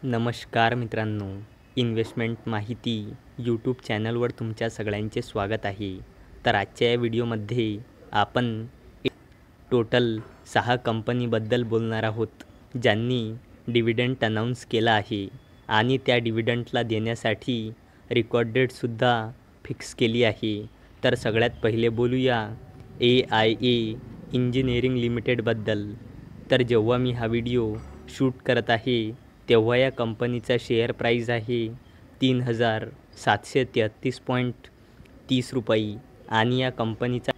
नमस्कार मित्रांनो, इन्व्हेस्टमेंट माहिती यूट्यूब चॅनलवर तुमच्या सगळ्यांचे स्वागत आहे. तर आजच्या या व्हिडिओमध्ये आपण टोटल 6 कंपनीबद्दल बोलणार आहोत, ज्यांनी डिव्हिडंड अनाऊन्स केला आहे आणि त्या डिव्हिडंडला देण्यासाठी रेकॉर्ड डेटसुद्धा फिक्स केली आहे. तर सगळ्यात पहिले बोलूया AIA इंजिनिअरिंग लिमिटेडबद्दल. तर जेव्हा मी हा व्हिडिओ शूट करत आहे तेव्हा या कंपनीचा शेअर प्राईज आहे 3,733.30 रुपये आणि या कंपनीचा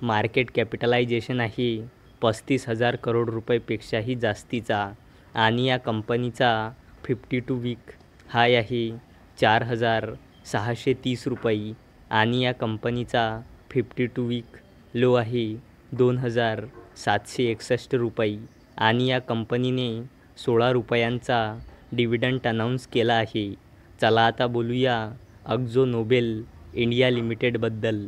मार्केट कॅपिटलायझेशन आहे 35,000 करोड रुपयेपेक्षाही जास्तीचा आणि या कंपनीचा 52 वीक हाय आहे 4,630 रुपये आणि या कंपनीचा 52 वीक लो आहे 2,761 रुपये आणि या कंपनीने 16 रुपयांचा डिव्हिडंड अनाऊन्स केला आहे. चला आता बोलूया अक्झो नोबेल इंडिया लिमिटेडबद्दल.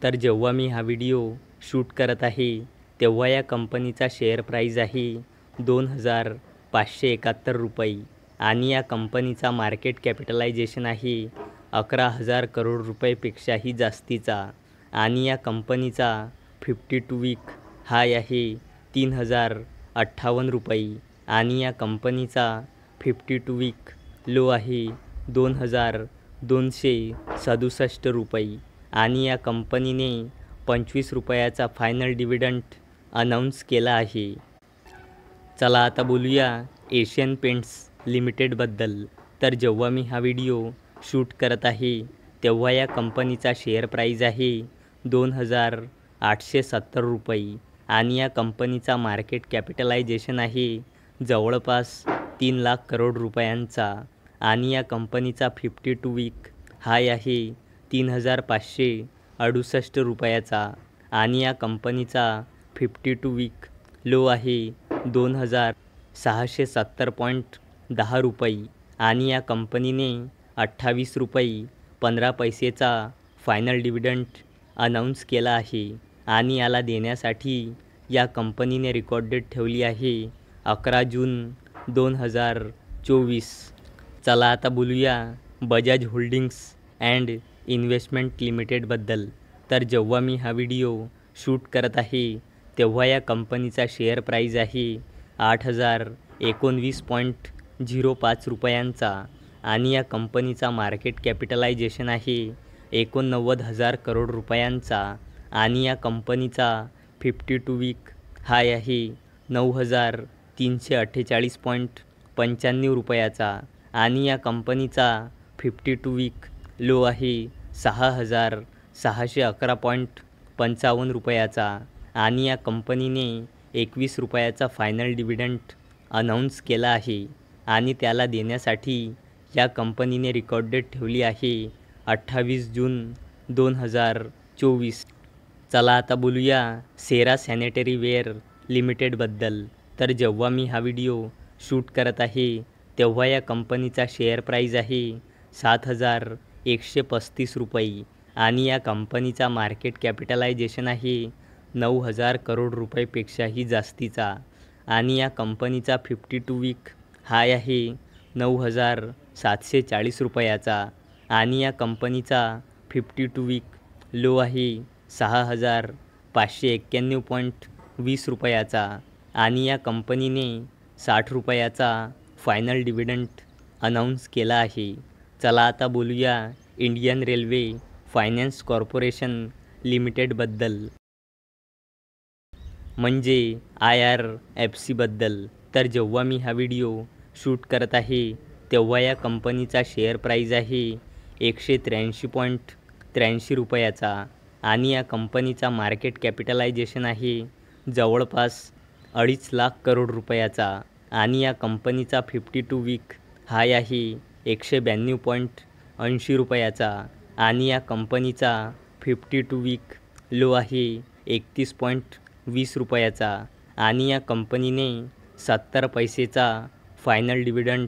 तर जेव्हा मी हा व्हिडिओ शूट करत आहे तेव्हा या कंपनीचा शेअर प्राईज आहे 2,571 रुपये आणि या कंपनीचा मार्केट कॅपिटलायझेशन आहे 11,000 करोड रुपयेपेक्षाही जास्तीचा आणि या कंपनीचा 52 वीक हाय आहे 3,058 रुपये आणि या कंपनीचा 52 वीक लो आहे 2,267 रुपये आणि या कंपनीने 25 रुपयाचा फायनल डिव्हिडंड अनाऊन्स केला आहे. चला आता बोलूया एशियन पेंट्स लिमिटेडबद्दल. तर जेव्हा मी हा व्हिडिओ शूट करत आहे तेव्हा या कंपनीचा शेअर प्राईज आहे 2,870 रुपये आणि या कंपनीचा मार्केट कॅपिटलायझेशन आहे जवळपास 3 लाख करोड रुपयांचा आणि या कंपनीचा 52 वीक हाय आहे 3,568 रुपयाचा आणि या कंपनीचा 52 वीक लो आहे 2,670.10 रुपये आणि या कंपनीने 28 रुपये 15 पैसेचा फायनल डिव्हिडंड अनाऊन्स केला आहे आणि याला देण्यासाठी या कंपनीने रेकॉर्ड डेट ठेवली आहे 11 जून 2024. चला आता बोलूया बजाज होल्डिंग्स अँड इन्व्हेस्टमेंट लिमिटेडबद्दल. तर जेव्हा मी हा व्हिडिओ शूट करत आहे तेव्हा या कंपनीचा शेअर प्राईज आहे 8,019.05 रुपयांचा आणि या कंपनीचा मार्केट कॅपिटलायझेशन आहे 89,000 करोड रुपयांचा आणि या कंपनीचा 52 वीक हाय आहे 9,348.95 रुपयाचा आणि या कंपनीचा 52 वीक लो आहे 6,611.55 रुपयाचा आणि या कंपनीने 21 रुपयाचा फायनल डिव्हिडंड अनाऊन्स केला आहे आणि त्याला देण्यासाठी या कंपनीने रेकॉर्ड डेट ठेवली आहे 28 जून 2024. चला आता बोलूया सेरा सॅनिटरी वेअर लिमिटेडबद्दल. तर जेव्हा मी हा व्हिडिओ शूट करत आहे तेव्हा या कंपनीचा शेअर प्राईज आहे 7,135 रुपये आणि या कंपनीचा मार्केट कॅपिटलायझेशन आहे 9,000 करोड रुपयेपेक्षाही जास्तीचा आणि या कंपनीचा 52 वीक हाय आहे 9,740 रुपयाचा आणि या कंपनीचा 52 वीक लो आहे 6,591.20 रुपयाचा आणि या कंपनीने 60 रुपयाचा फायनल डिव्हिडंड अनाऊन्स केला आहे. चला आता बोलूया इंडियन रेल्वे फायनान्स कॉर्पोरेशन लिमिटेडबद्दल, म्हणजे IRFCबद्दल. तर जेव्हा मी हा व्हिडिओ शूट करत आहे तेव्हा या कंपनीचा शेअर प्राईज आहे 183.83 रुपयाचा आणि या कंपनीचा मार्केट कॅपिटलायझेशन आहे जवळपास 2.5 लाख करोड रुपयाचा आणि या कंपनीचा 52 वीक हाय आहे 192.80 रुपयाचा आणि या कंपनीचा 52 वीक लो आहे 31.20 रुपयाचा आणि या कंपनीने 70 पैसेचा फायनल डिव्हिडंड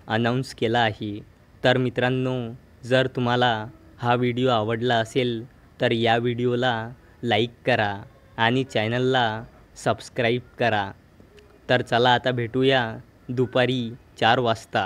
अनाऊन्स केला आहे. तर मित्रांनो, जर तुम्हाला हा व्हिडिओ आवडला असेल तर या व्हिडिओला लाईक करा आणि चॅनलला सबस्क्राईब करा. तर चला आता भेटूया दुपारी 4 वाजता